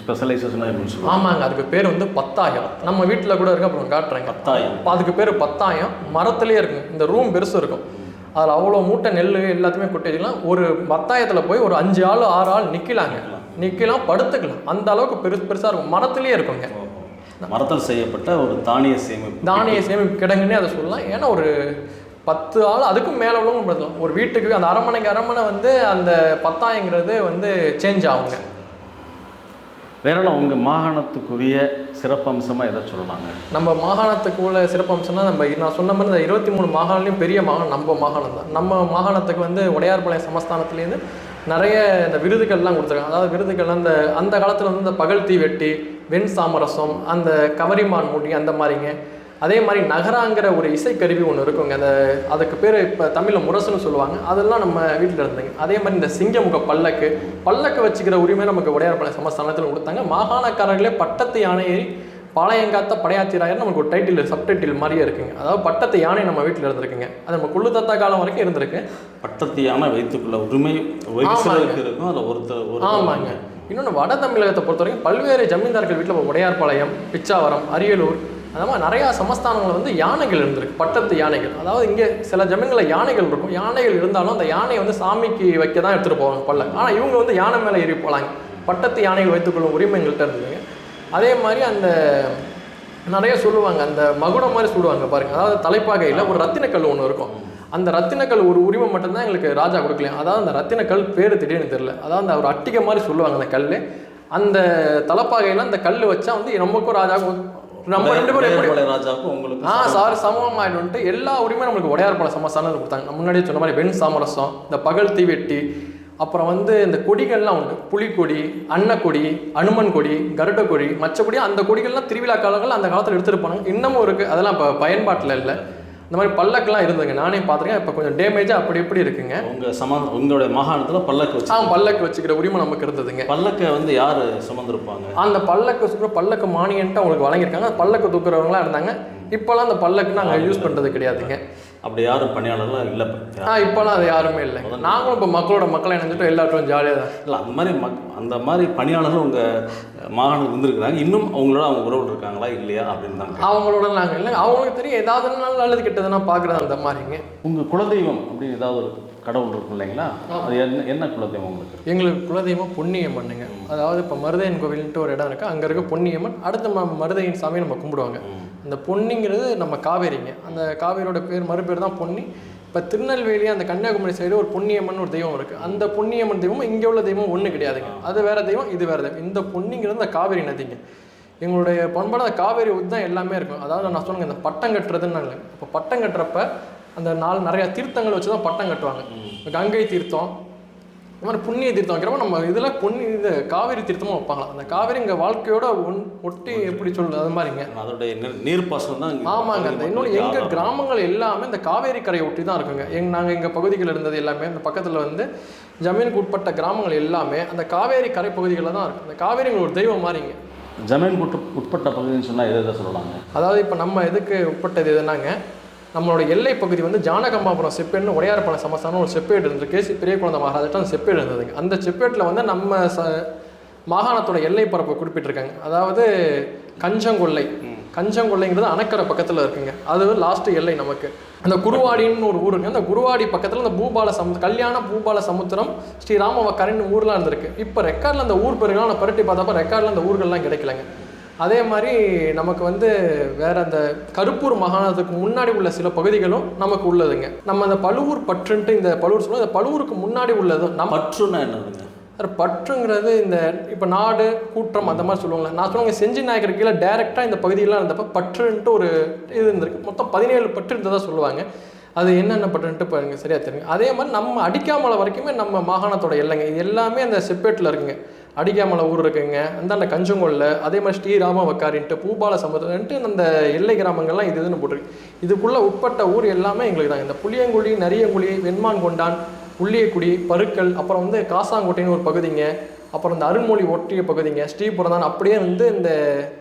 ஸ்பெஷலைசேஷனாக இருக்குன்னு சொல்லுவாங்க. ஆமாங்க, அதுக்கு பேர் வந்து பத்தாயம். நம்ம வீட்டில் கூட இருக்கு, அப்புறம் காட்டுறேங்க. பத்தாயம், அதுக்கு பேர் பத்தாயம். மரத்துலேயே இருக்குங்க. இந்த ரூம் பெருசு இருக்கும். அதில் அவ்வளோ மூட்டை நெல் எல்லாத்தையுமே கொட்டி வச்சுக்கலாம். ஒரு பத்தாயத்தில் போய் ஒரு 5 ஆள் 6 ஆள் நிற்கலாம், படுத்துக்கலாம். அந்த அளவுக்கு பெருசாக இருக்கும். மரத்துலேயே இருக்குங்க. மரத்தில் செய்யப்பட்ட ஒரு தானிய சேமிப்பு கிடங்குன்னே அதை சொல்லலாம். ஏன்னா ஒரு 10 ஆள் அதுக்கும் மேலே உள்ளவங்க படுத்தலாம். ஒரு வீட்டுக்கு அந்த அரண்மனை வந்து அந்த பத்தாயங்கிறது வந்து சேஞ்ச் ஆகுங்க. வேற உங்கள் மாகாணத்துக்குரிய சிறப்பம்சமாக எதை சொல்லலாங்க? நம்ம மாகாணத்துக்கு உள்ள சிறப்பம்சம்னா, நான் சொன்ன மாதிரி இந்த 23 மாகாணம்லையும் பெரிய மாகாணம் நம்ம மாகாணம் தான். நம்ம மாகாணத்துக்கு வந்து உடையார்பாளையம் சமஸ்தானத்துலேருந்து நிறைய இந்த விருதுகள்லாம் கொடுத்துருக்காங்க. அதாவது விருதுகள் அந்த காலத்தில் வந்து இந்த பகல் தீவெட்டி, வெண் சாமரசம், அந்த கவரிமான் மூடி, அந்த மாதிரிங்க. அதே மாதிரி நகராங்கிற ஒரு இசைக்கருவி ஒன்று இருக்குங்க. அதுக்கு பேர் இப்போ தமிழில் முரசுன்னு சொல்லுவாங்க. அதெல்லாம் நம்ம வீட்டில் இருந்தேங்க. அதே மாதிரி இந்த சிங்கமுக பல்லக்கு வச்சுக்கிற உரிமை நமக்கு உடையார்பாளையம் சமஸ்தானத்தில் கொடுத்தாங்க. மாகாணக்காரர்களே பட்டத்து யானையை பாளையங்காத்த படையாத்திராயர் நமக்கு ஒரு டைட்டில், சப்டைட்டில் மாதிரியே இருக்குங்க. அதாவது பட்டத்து யானை நம்ம வீட்டில் இருந்திருக்குங்க. அது நம்ம குள்ளு தாத்தா காலம் வரைக்கும் இருந்திருக்கு. பட்டத்து யானை வைத்துக்குள்ள உரிமை இருக்கும். அதில் ஒருத்தர். ஆமாங்க. இன்னொன்று வட தமிழகத்தை பொறுத்த வரைக்கும் பல்வேறு ஜமீன்தார்கள் வீட்டில் உடையார்பாளையம், பிச்சாவரம், அரியலூர், அந்த மாதிரி நிறையா சமஸ்தானங்கள் வந்து யானைகள் இருந்திருக்கு. பட்டத்து யானைகள். அதாவது இங்கே சில ஜமீன்களில் யானைகள் இருக்கும். யானைகள் இருந்தாலும் அந்த யானையை வந்து சாமிக்கு வைக்க தான் எடுத்துகிட்டு போவாங்க பல்லக்கு. ஆனால் இவங்க வந்து யானை மேலே ஏறி போகலாங்க. பட்டத்து யானைகள் வைத்துக்கொள்ளும் உரிமை எங்கள்கிட்ட இருந்ததுங்க. அதே மாதிரி அந்த நிறைய சொல்லுவாங்க, அந்த மகுடம் மாதிரி சொல்லுவாங்க பாருங்கள். அதாவது தலைப்பாகையில் ஒரு ரத்தினக்கல் ஒன்று இருக்கும். அந்த ரத்தினக்கல் ஒரு உரிமை மட்டும்தான் எங்களுக்கு ராஜா கொடுக்கலையும். அதாவது அந்த ரத்தினக்கல் பேர் திடீர்னு தெரியல. அதாவது அந்த ஒரு அட்டிகை மாதிரி சொல்லுவாங்க. அந்த கல், அந்த தலைப்பாகையில் அந்த கல் வச்சா வந்து நமக்கும் ராஜாவுக்கும், நம்ம 2 பேரும் ராஜாவுக்கும் உங்களுக்கு சமமாயிடும்ட்டு எல்லா உரிமையும் நம்மளுக்கு உடையார்பாளையம் சமஸ்தானத்தில் கொடுத்தாங்க. முன்னாடியே சொன்ன மாதிரி வெண் சாமரசம், இந்த பகல் தீவெட்டி, அப்புறம் வந்து இந்த கொடிகள்லாம் உண்டு. புலிக்கொடி, அன்னக்கொடி, அனுமன் கொடி, கருட கொடி, மச்சக்கொடி. அந்த கொடிகள்லாம் திருவிழா காலங்கள் அந்த காலத்தில் எடுத்துகிட்டு போனாங்க. இன்னமும் இருக்குது. அதெல்லாம் இப்போ பயன்பாட்டில் இல்லை. இந்த மாதிரி பல்லக்கெல்லாம் இருந்துங்க. நானே பார்த்துருக்கேன். இப்போ கொஞ்சம் டேமேஜாக அப்படி இப்படி இருக்குங்க. உங்களுடைய மாகாணத்தில் பல்லக்கு வச்சு பல்லக்கு வச்சுக்கிற உரிமை நமக்கு இருந்ததுங்க. பல்லக்கை வந்து யார் சுமந்துருப்பாங்க? அந்த பல்லக்கு வச்சுக்கிற பல்லக்கு மானியன்ட்டு அவங்களுக்கு வழங்கியிருக்காங்க. பல்லக்கு தூக்குறவங்களாம் இருந்தாங்க. இப்போலாம் அந்த பல்லக்கு நாங்கள் யூஸ் பண்ணுறது கிடையாதுங்க. அப்படி யாரும் பணியாளர்லாம் இல்லை. இப்போலாம் அது யாருமே இல்லை. நாங்களும் இப்போ மக்களை இணைஞ்சிட்டோம். எல்லாத்தையும் ஜாலியாக தான். இல்லை, அந்த மாதிரி பணியாளர்கள் உங்கள் மாகாணத்துக்கு இருந்திருக்கிறாங்க. இன்னும் அவங்களோட அவங்க உறவு இருக்காங்களா இல்லையா அப்படின்னு தான். அவங்களோட நாங்கள் இல்லை. அவங்களுக்கு தெரியும் ஏதாவது நாள் நல்லது கெட்டதுன்னா பார்க்குறது அந்த மாதிரிங்க. உங்கள் குலதெய்வம் அப்படின்னு ஏதாவது ஒரு கடவுள் இருக்கும் இல்லைங்களா? அது என்ன குலதெய்வம் உங்களுக்கு? எங்களுக்கு குலதெய்வம் பொன்னியம்மனுங்க. அதாவது இப்போ மருதையன் கோவில்ன்ட்டு ஒரு இடம் இருக்குது. அங்கே இருக்க பொன்னியம்மன். அடுத்த மருதையன் சாமியை நம்ம கும்பிடுவாங்க. அந்த பொன்னிங்கிறது நம்ம காவேரிங்க. அந்த காவேரியோட மறுபேர் தான் பொன்னி. இப்போ திருநெல்வேலி, அந்த கன்னியாகுமரி சைடு ஒரு பொன்னியம்மன் ஒரு தெய்வம் இருக்குது. அந்த பொன்னியம்மன் தெய்வம் இங்கே உள்ள தெய்வம் ஒன்று கிடையாதுங்க. அது வேறு தெய்வம், இது வேறு தெய்வம். இந்த பொன்னிங்கிறது அந்த காவேரி நதிங்க. எங்களுடைய பண்பாடு அந்த காவேரி ஊற்றி தான் எல்லாமே இருக்கும். அதாவது நான் சொன்னேங்க, இந்த பட்டம் கட்டுறதுன்னு இல்லை. இப்போ பட்டம் கட்டுறப்ப அந்த நிறையா தீர்த்தங்கள் வச்சு தான் பட்டம் கட்டுவாங்க. கங்கை தீர்த்தம், இந்த மாதிரி புண்ணிய தீர்த்தம் வைக்கிறப்ப நம்ம இதில் இது காவேரி தீர்த்தமாக வைப்பாங்களாம். அந்த காவேரி இங்கே வாழ்க்கையோட ஒட்டி எப்படி சொல்லுது அது மாதிரிங்க. அதோடைய நீர்ப்பாசனம் தான். ஆமாங்க. அந்த இன்னொன்று எங்கள் கிராமங்கள் எல்லாமே இந்த காவேரி கரையை ஒட்டி தான் இருக்குங்க. நாங்கள் எங்கள் பகுதிகளில் இருந்தது எல்லாமே இந்த பக்கத்தில் வந்து ஜமீனுக்கு உட்பட்ட கிராமங்கள் எல்லாமே அந்த காவேரி கரை பகுதிகளில் தான் இருக்குது. அந்த காவேரி ஒரு தெய்வம் மாதிரிங்க. ஜமீன் உட்பட்ட பகுதின்னு சொன்னால் எதை சொல்லலாங்க? அதாவது இப்போ நம்ம இதுக்கு உட்பட்டது எதுனாங்க, நம்மளோட எல்லை பகுதி வந்து ஜானகம்மாபுரம் செப்பேடுன்னு உடையார்பாளையம் சமஸ்தானம் ஒரு செப்பேடு இருந்தது. கேசி பெரிய குழந்தை மகாராஜாட்ட அந்த செப்பேடு இருந்ததுங்க. அந்த செப்பேட்டில் வந்து நம்ம மாகாணத்தோட எல்லை பரப்பை குறிப்பிட்டிருக்காங்க. அதாவது கஞ்சங்கொல்லைங்கிறது அணக்கரை பக்கத்தில் இருக்குங்க. அது லாஸ்ட்டு எல்லை நமக்கு. அந்த குருவாடின்னு ஒரு ஊருங்க. அந்த குருவாடி பக்கத்தில் அந்த கல்யாண பூபால சமுத்திரம் ஸ்ரீராமவக்காரின்னு ஊர்லாம் இருந்திருக்கு. இப்போ ரெக்கார்டில் அந்த ஊர் பேருங்களாம் நான் பரட்டி பார்த்தப்ப ரெக்கார்டில் அந்த ஊர்கள்லாம் கிடைக்கலங்க. அதே மாதிரி நமக்கு வந்து வேற அந்த கருப்பூர் மாகாணத்துக்கு முன்னாடி உள்ள சில பகுதிகளும் நமக்கு உள்ளதுங்க. நம்ம அந்த பழுவூர் பற்றுன்ட்டு இந்த பழுவூர் சொல்லுவோம். இந்த பழுவூருக்கு முன்னாடி உள்ளதும் நம்ம பற்றுன்னா என்னதுங்க? பற்றுங்கிறது இந்த இப்போ நாடு கூட்டம் அந்த மாதிரி சொல்லுவாங்களே. நான் சொல்லுவாங்க செஞ்சி நாயக்கர் கீழே டைரெக்டாக இந்த பகுதியெல்லாம் இருந்தப்போ பற்றுன்ட்டு ஒரு இது இருந்திருக்கு. மொத்தம் 17 பற்று இருந்ததாக சொல்லுவாங்க. அது என்னென்ன பற்றுன்ட்டு இப்போ எனக்கு சரியாக தெரியும். அதே மாதிரி நம்ம அடிக்காமலை வரைக்குமே நம்ம மாகாணத்தோட எல்லைங்க. இது எல்லாமே அந்த செப்பேட்டில் இருக்குங்க. அடிக்காமலை ஊர் இருக்குங்க, அந்த கஞ்சங்கொல்ல, அதே மாதிரி ஸ்ரீராமவக்காரின்ட்டு பூபால சமுத்திரன்ட்டு அந்த எல்லை கிராமங்கள்லாம் இதுன்னு போட்டிருக்கு. இதுக்குள்ளே உட்பட்ட ஊர் எல்லாமே எங்களுக்கு தாங்க. இந்த புளியங்குழி, நரியங்குழி, வெண்மான் கொண்டான், உள்ளியக்குடி, பருக்கல், அப்புறம் வந்து காசாங்கோட்டைன்னு ஒரு பகுதிங்க, அப்புறம் இந்த அருள்மொழி ஒட்டிய பகுதிங்க, ஸ்ரீபுரம் தான். அப்படியே வந்து இந்த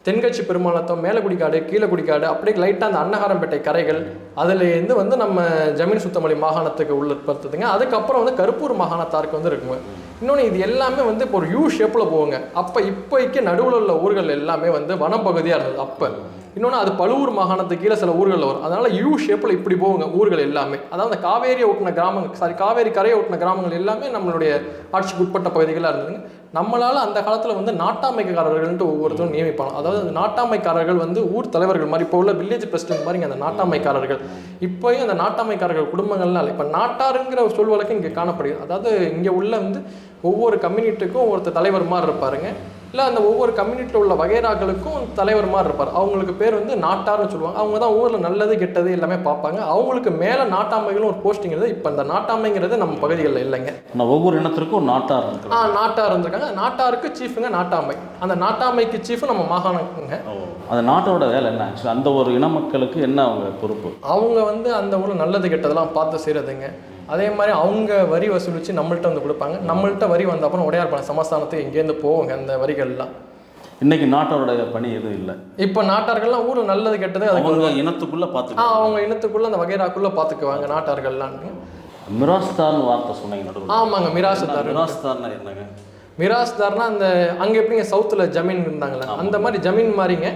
தென்கட்சி பெருமாளத்தம், மேலக்குடிக்காடு, கீழக்குடிக்காடு, அப்படியே லைட்டாக அந்த அன்னகாரம்பேட்டை கரைகள், அதுலேருந்து வந்து நம்ம ஜமீன் சுத்தமல்லி மாகாணத்துக்கு உட்படுத்துதுங்க. அதுக்கப்புறம் வந்து கருப்பூர் மாகாணத்தாருக்கு வந்து இருக்குங்க. இன்னொன்று இது எல்லாமே வந்து இப்போ ஒரு யூ ஷேப்பில் போகுங்க. அப்போ இப்போக்கு நடுவில் உள்ள ஊர்கள் எல்லாமே வந்து வனப்பகுதியாக இருந்தது அப்போ. இன்னொன்று அது பழுவூர் மாகாணத்துக்கு கீழே சில ஊர்களில் வரும். அதனால் யூ ஷேப்பில் இப்படி போகுங்க ஊர்கள் எல்லாமே. அதாவது அந்த காவேரியை ஒட்டின கிராமங்கள், காவேரி கரையை ஒட்டின கிராமங்கள் எல்லாமே நம்மளுடைய ஆட்சிக்கு உட்பட்ட பகுதிகளாக இருந்ததுங்க. நம்மளால் அந்த காலத்தில் வந்து நாட்டாமைக்காரர்கள்ட்டு ஒவ்வொருத்தரும் நியமிப்பாங்க. அதாவது அந்த நாட்டாமைக்காரர்கள் வந்து ஊர் தலைவர்கள் மாதிரி, இப்போ உள்ள வில்லேஜ் பிரசிடென்ட் மாதிரிங்க அந்த நாட்டாமைக்காரர்கள். இப்போயும் அந்த நாட்டாமைக்காரர்கள் குடும்பங்கள்லாம் இல்லை. இப்போ நாட்டாருங்கிற ஒரு சொல் வழக்கு இங்கே காணப்படுகிறது. அதாவது இங்கே உள்ள வந்து ஒவ்வொரு கம்யூனிட்டிக்கும் ஒருத்தர் தலைவர் மாதிரி இருப்பாருங்க. இல்லை அந்த ஒவ்வொரு கம்யூனிட்டியில் உள்ள வகைராக்களுக்கும் தலைவர் மாதிரி இருப்பார். அவங்களுக்கு பேர் வந்து நாட்டார்னு சொல்லுவாங்க. அவங்க தான் ஊரில் நல்லது கெட்டது எல்லாமே பார்ப்பாங்க. அவங்களுக்கு மேலே நாட்டாமைகளும் ஒரு போஸ்டிங்கிறது. இப்போ அந்த நாட்டாமைங்கிறது நம்ம பகுதிகளில் இல்லைங்க. ஒவ்வொரு இனத்திற்கும் ஒரு நாட்டார் நாட்டார் இருந்திருக்காங்க. நாட்டாருக்கு சீஃபுங்க நாட்டாமை. அந்த நாட்டாமைக்கு சீஃபு நம்ம மாகாணங்க. அந்த நாட்டோட வேலை என்ன? அந்த ஒரு இன மக்களுக்கு என்ன அவங்க பொறுப்பு? அவங்க வந்து அந்த ஊரில் நல்லது கெட்டதெல்லாம் பார்த்து செய்கிறதுங்க. அதே மாதிரி அவங்க வரி வசூலித்து நம்மள்கிட்ட வந்து கொடுப்பாங்க. நம்மள்கிட்ட வரி வந்த அப்புறம் உடையார்பாளையம் சமஸ்தானத்துக்கு இங்கேருந்து போவாங்க அந்த வரிகள்லாம். இன்னைக்கு நாட்டோட பணி எதுவும் இல்லை. இப்போ நாட்டார்கள்லாம் ஊரில் நல்லது கெட்டது அதுக்கு இனத்துக்குள்ளே பார்த்து அவங்க இனத்துக்குள்ளே அந்த வகைராக்குள்ளே பார்த்துக்குவாங்க நாட்டார்கள்லாம். மிராஸ்தார்னு வார்த்தை சொன்னீங்க. ஆமாங்க, மிராஸ்தார். மிராஸ்தார்னா என்னங்க? மிராஸ்தார்னா அந்த அங்கே எப்படிங்க சவுத்தில் ஜமீன் இருந்தாங்களே அந்த மாதிரி ஜமீன் மாதிரிங்க.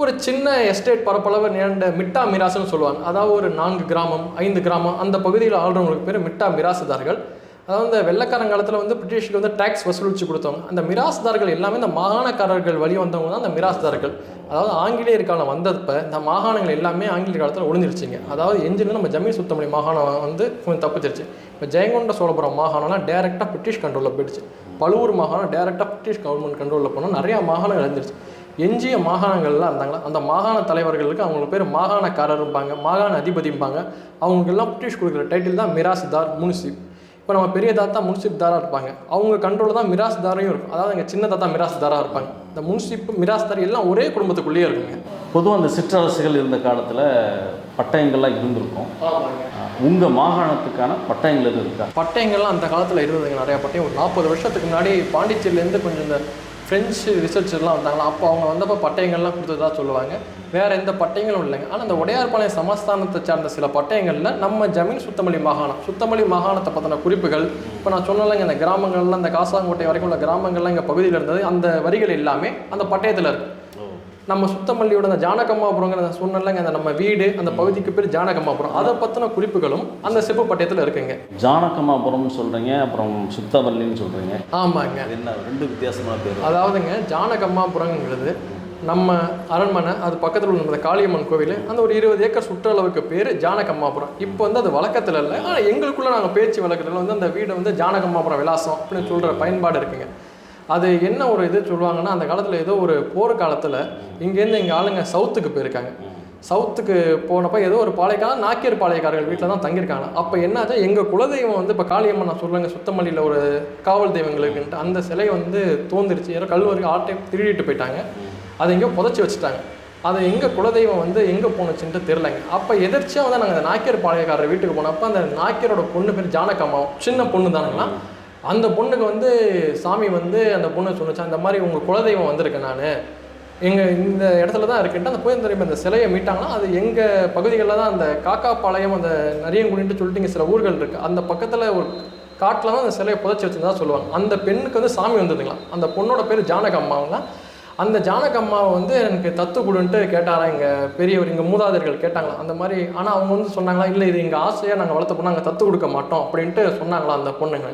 ஒரு சின்ன எஸ்டேட் பரப்பளவு நேர்ந்த மிட்டா மிராசுன்னு சொல்லுவாங்க. அதாவது ஒரு 4 கிராமம் 5 கிராமம் அந்த பகுதியில் ஆள்றவங்களுக்கு பேர் மிட்டா மிராசுதார்கள். அதாவது இந்த வெள்ளைக்காரங்காலத்தில் வந்து பிரிட்டிஷ்க்கு வந்து டேக்ஸ் வசூலித்து கொடுத்தவங்க. அந்த மிராசுதார்கள் எல்லாமே இந்த மாகாணக்காரர்கள் வழி வந்தவங்க தான் அந்த மிராசுதார்கள். அதாவது ஆங்கிலேயர் காலம் வந்தப்போ இந்த மாகாணங்கள் எல்லாமே ஆங்கிலேயர் காலத்தில் ஒழிஞ்சிருச்சிங்க. அதாவது எஞ்சின்னு நம்ம ஜமீன் சுத்தமல்லி மாகாணம் வந்து கொஞ்சம் தப்பிச்சிருச்சு. இப்போ ஜெயங்கொண்ட சோழபுரம் மாகாணம்லாம் டேரெக்டாக பிரிட்டிஷ் கண்ட்ரோலில் போயிடுச்சு. பழுவூர் மாகாணம் டேரெக்டாக பிரிட்டிஷ் கவர்மெண்ட் கண்ட்ரோலில் போனால் நிறையா மாகாணங்கள் எழுந்துருச்சு. எஞ்சிய மாகாணங்கள்லாம் இருந்தாங்களா அந்த மாகாண தலைவர்களுக்கு அவங்களுக்கு பேர் மாகாணக்காரர் இருப்பாங்க, மாகாண அதிபதிப்பாங்க. அவங்களுக்கெல்லாம் பிரிட்டிஷ் கொடுக்குற டைட்டில் தான் மிராசுதார், முன்சிப். இப்போ நம்ம பெரிய தாத்தா முன்சிப்தாராக இருப்பாங்க. அவங்க கண்ட்ரோலில் தான் மிராசுதாரையும் இருக்கும். அதாவது எங்கள் சின்ன தாத்தா மிராசுதாராக இருப்பாங்க. இந்த முன்சிப் மிராசுதார் எல்லாம் ஒரே குடும்பத்துக்குள்ளேயே இருக்குங்க. பொதுவாக அந்த சிற்றரசுகள் இருந்த காலத்தில் பட்டயங்கள்லாம் இருந்திருக்கும். உங்கள் மாகாணத்துக்கான பட்டயங்கள் எதுவும் இருக்கா? பட்டயங்கள்லாம் அந்த காலத்தில் இருந்ததுங்க, நிறையா பட்டயம். ஒரு 40 வருஷத்துக்கு முன்னாடி பாண்டிச்சேரியிலேருந்து கொஞ்சம் இந்த ஃப்ரெஞ்சு ரிசர்ச்சர்லாம் வந்தாங்களா, அப்போ அவங்க வந்தப்போ பட்டயங்கள்லாம் கொடுத்ததா சொல்லுவாங்க. வேறு எந்த பட்டயங்களும் இல்லைங்க. ஆனால் அந்த உடையார்பாளையம் சமஸ்தானத்தை சார்ந்த சில பட்டயங்களில் நம்ம ஜமீன் சுத்தமல்லி மாகாணத்தை பற்றின குறிப்புகள், இப்போ நான் சொன்னலைங்க இந்த கிராமங்கள்லாம் இந்த காசாங்கோட்டை வரைக்கும் உள்ள கிராமங்கள்லாம் எங்கள் பகுதியில் இருந்தது. அந்த வரிகள் எல்லாமே அந்த பட்டயத்தில் இருக்குது. நம்ம சுத்தமல்லியோட அந்த ஜானகம்மாபுரங்கிற சொன்னலைங்க, அந்த நம்ம வீடு அந்த பகுதிக்கு பேர் ஜானகம்மாபுரம், அதை பற்றின குறிப்புகளும் அந்த செப்பு பட்டயத்தில் இருக்குங்க. ஜானகம்மாபுரம்னு சொல்கிறீங்க, அப்புறம் சுத்தமல்லின்னு சொல்கிறீங்க. ஆமாங்க, என்ன 2 வித்தியாசமான பேர்? அதாவதுங்க ஜானகம்மாபுரங்கிறது நம்ம அரண்மனை, அது பக்கத்தில் உள்ள காளியம்மன் கோவில், அந்த ஒரு 20 ஏக்கர் சுற்றளவுக்கு பேர் ஜானகம்மாபுரம். இப்போ வந்து அது வழக்கத்தில் இல்லை. ஆனால் எங்களுக்குள்ளே நாங்கள் பேச்சு வழக்கத்தில் வந்து அந்த வீடை வந்து ஜானகம்மாபுரம் விலாசம் அப்படின்னு சொல்கிற பயன்பாடு இருக்குங்க. அது என்ன ஒரு இது சொல்லுவாங்கன்னா, அந்த காலத்தில் ஏதோ ஒரு போர் காலத்தில் இங்கேருந்து எங்கள் ஆளுங்க சவுத்துக்கு போயிருக்காங்க. சவுத்துக்கு போனப்போ ஏதோ ஒரு பாளையக்காரன் நாக்கியர் பாளையக்காரர்கள் வீட்டில் தான் தங்கியிருக்காங்க. அப்போ என்னாச்சா, எங்கள் குலதெய்வம் வந்து இப்போ காளியம்மன் நான் சொல்லுவாங்க சுத்தமல்லியில் ஒரு காவல் தெய்வங்களுக்குன்ட்டு அந்த சிலை வந்து தோந்துருச்சு. யாரோ கல்வருக்கு ஆட்டை திருடிட்டு போயிட்டாங்க. அதை எங்கேயோ புதைச்சி வச்சுட்டாங்க. அது எங்கள் குலதெய்வம் வந்து எங்கே போணுச்சுன்ட்டு தெரிலங்க. அப்போ எதிர்ச்சியாக வந்து நாங்கள் அந்த நாக்கியர் பாளையக்காரர் வீட்டுக்கு போனப்போ அந்த நாக்கியரோட பொண்ணு பேர் ஜானகம்மாவும், சின்ன பொண்ணு தானுங்களா. அந்த பொண்ணுக்கு வந்து சாமி வந்து அந்த பொண்ணு சொன்னிச்சா, இந்த மாதிரி உங்கள் குலதெய்வம் வந்திருக்கேன் நான், எங்கள் இந்த இடத்துல தான் இருக்குன்ட்டு அந்த புயந்தரையும் அந்த சிலையை மீட்டாங்கன்னா அது எங்கள் பகுதிகளில் தான் அந்த காக்காப்பாளையம் அந்த நரியங்குடின்ட்டு சொல்லிட்டு இங்கே சில ஊர்கள் இருக்குது. அந்த பக்கத்தில் ஒரு காட்டில் தான் அந்த சிலையை புதைச்சி வச்சுருந்தா சொல்லுவாங்க. அந்த பெண்ணுக்கு வந்து சாமி வந்ததுங்களாம். அந்த பொண்ணோட பேர் ஜானகம்மாவங்களாம். அந்த ஜானகம்மாவை வந்து எனக்கு தத்து கொடுன்ட்டு கேட்டாராம் எங்கள் பெரியவர், எங்கள் மூதாதையர்கள் கேட்டாங்களாம் அந்த மாதிரி. ஆனால் அவங்க வந்து சொன்னாங்களா, இல்லை இது எங்கள் ஆசையாக நாங்கள் வளர்த்த பொண்ணு நாங்கள் தத்து கொடுக்க மாட்டோம் அப்படின்ட்டு சொன்னாங்களாம் அந்த பொண்ணுங்க.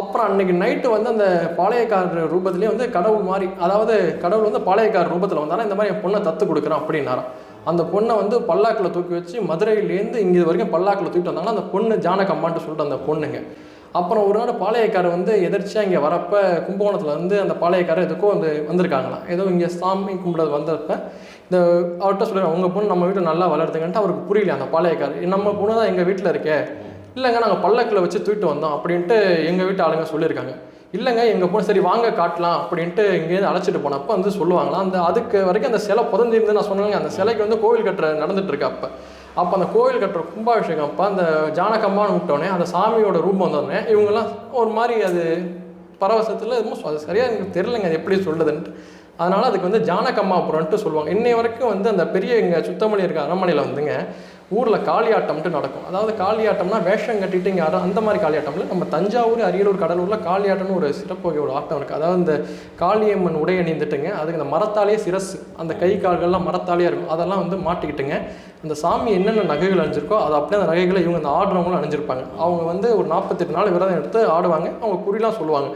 அப்புறம் அன்றைக்கி நைட்டு வந்து அந்த பாளையக்காரர் ரூபத்துலேயே வந்து கடவுள் மாதிரி, அதாவது கடவுள் வந்து பாளையக்காரர் ரூபத்தில் வந்தாலும் இந்த மாதிரி என் பொண்ணை தத்து கொடுக்குறான் அப்படின்னாராம். அந்த பொண்ணை வந்து பல்லாக்கில் தூக்கி வச்சு மதுரையிலேருந்து இங்கே வரைக்கும் பல்லாக்கில் தூக்கிட்டு வந்தாங்கன்னா அந்த பொண்ணு ஜானகம்மான்ட்டு சொல்லிட்டு அந்த பொண்ணுங்க. அப்புறம் ஒரு நாள் பாளையக்காரர் வந்து எதிர்ச்சியாக இங்கே வரப்போ கும்பகோணத்தில் வந்து அந்த பாளையக்காரர் எதுக்கோ வந்து வந்திருக்காங்களாம். ஏதோ இங்கே சாமி கும்பிட்றது வந்தப்போ இந்த அவர்கிட்ட சொல்லுறாங்க, உங்கள் பொண்ணு நம்ம வீட்டில் நல்லா வளர்த்துங்கன்ட்டு அவருக்கு புரியல. அந்த பாளையக்காரர், நம்ம பொண்ணு தான் எங்கள் வீட்டில் இருக்கே, இல்லைங்க நாங்கள் பல்லக்கில் வச்சு தூக்கிட்டு வந்தோம் அப்படின்ட்டு எங்கள் வீட்டு ஆளுங்க சொல்லியிருக்காங்க. இல்லைங்க எங்கள் பொண்ணு சரி வாங்க காட்டலாம் அப்படின்ட்டு இங்கேருந்து அழைச்சிட்டு போனப்போ வந்து சொல்லுவாங்களாம். அந்த அதுக்கு வரைக்கும் அந்த சிலை புதஞ்சிருந்து நான் சொன்னாங்க. அந்த சிலைக்கு வந்து கோவில் கட்டுற நடந்துட்டு இருக்கு. அப்போ அந்த கோவில் கட்டுற கும்பாபிஷேகம் அப்போ அந்த ஜானகம்மான்னு விட்டோடனே அந்த சாமியோட ரூபம் வந்தோடனே இவங்கெல்லாம் ஒரு மாதிரி அது பரவசத்தில் எதுவும் அது சரியாக எனக்கு தெரியலைங்க அது எப்படி சொல்லுதுன்ட்டு. அதனால் அதுக்கு வந்து ஜானகம்மாபுரம்ன்ட்டு சொல்லுவாங்க. இன்னை வரைக்கும் வந்து அந்த பெரிய இங்கே சுத்தமல்லி இருக்க அரண்மனையில் வந்துங்க ஊரில் காளியாட்டம்ட்டு நடக்கும். அதாவது காளியாட்டம்னா வேஷம் கட்டிட்டு இங்கே அந்த மாதிரி காளியாட்டம்ல நம்ம தஞ்சாவூர், அரியலூர், கடலூரில் காளியாட்டம்னு ஒரு சிறப்பு ஒரு ஆட்டம் இருக்குது. அதாவது இந்த காளியம்மன் உடை அணிந்துட்டுங்க, அதுக்கு அந்த மரத்தாலேயே சிரசு, அந்த கை கால்கள்லாம் மரத்தாலேயே இருக்கும், அதெல்லாம் வந்து மாட்டிக்கிட்டுங்க அந்த சாமி என்னென்ன நகைகள் அணிஞ்சிருக்கோ அது அப்படியே அந்த நகைகளை இவங்க அந்த ஆடுறவங்களும் அணிஞ்சிருப்பாங்க. அவங்க வந்து ஒரு 48 நாள் விரதம் எடுத்து ஆடுவாங்க. அவங்க குறிலாம் சொல்லுவாங்க.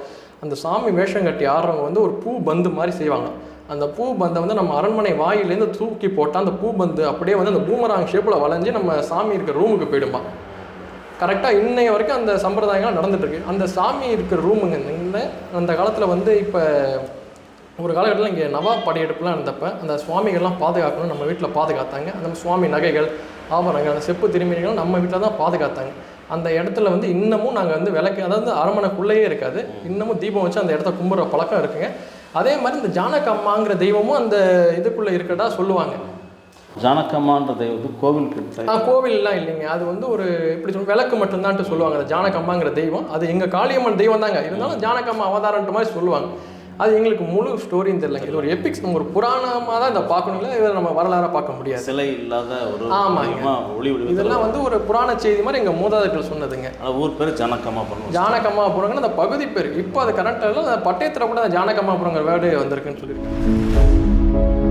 அந்த சாமி வேஷம் கட்டி ஆடுறவங்க வந்து ஒரு பூ பந்து மாதிரி செய்வாங்க. அந்த பூ பந்தை வந்து நம்ம அரண்மனை வாயிலேருந்து தூக்கி போட்டால் அந்த பூ பந்து அப்படியே வந்து அந்த பூமராங் ஷேப்பில் வளைஞ்சி நம்ம சாமி இருக்கிற ரூமுக்கு போயிடுமா. கரெக்டாக இன்னைய வரைக்கும் அந்த சம்பிரதாயங்கள்லாம் நடந்துகிட்ருக்கு. அந்த சாமி இருக்கிற ரூமுங்க அந்த காலத்தில் வந்து இப்போ ஒரு காலகட்டத்தில் இங்கே நவாப் படையெடுப்புலாம் இருந்தப்போ அந்த சுவாமிகள்லாம் பாதுகாக்கணும் நம்ம வீட்டில் பாதுகாத்தாங்க. அந்த சுவாமி நகைகள், ஆபரணங்கள், அந்த செப்பு திருமணிகளும் நம்ம வீட்டில் தான் பாதுகாத்தாங்க. அந்த இடத்துல வந்து இன்னமும் நாங்கள் வந்து விளக்கு, அதாவது அரண்மனைக்குள்ளேயே இருக்காது, இன்னமும் தீபம் வச்சு அந்த இடத்த கும்பிட்ற பழக்கம் இருக்குங்க. அதே மாதிரி இந்த ஜானகம்மாங்கிற தெய்வமும் அந்த இதுக்குள்ளே இருக்கட்டா சொல்லுவாங்க. ஜானகம்மான்ற தெய்வம் கோவில் கிட்ட கோவில்லாம் இல்லைங்க, அது வந்து ஒரு எப்படி சொல்லுவோம் விளக்கு மட்டும்தான்ட்டு சொல்லுவாங்க. அந்த ஜானகம்மாங்கிற தெய்வம் அது எங்கள் காளியம்மன் தெய்வம் தாங்க, இருந்தாலும் ஜானகம்மா அவதாரன்ற மாதிரி சொல்லுவாங்க. அது எங்களுக்கு முழு ஸ்டோரின்னு தெரியலங்க. இது ஒரு எபிக்ஸ், நம்ம ஒரு புராணமாக தான் இதை பார்க்கணுங்களா, இதை நம்ம வரலாறாக பார்க்க முடியாது. சிலை இல்லாத ஒரு ஆமாங்க, இதெல்லாம் வந்து ஒரு புராண செய்தி மாதிரி எங்கள் மூதாதையர்கள் சொன்னதுங்க. ஊர் பேர் ஜானகம்மாபுரம். ஜானகம்மாபுரம்னு அந்த பகுதி பேர். இப்போ அது கரெக்டாக அந்த பட்டயத்தில் கூட அந்த ஜானகம்மாபுரங்கிற வேர்டு வந்திருக்குன்னு சொல்லியிருக்கேன்.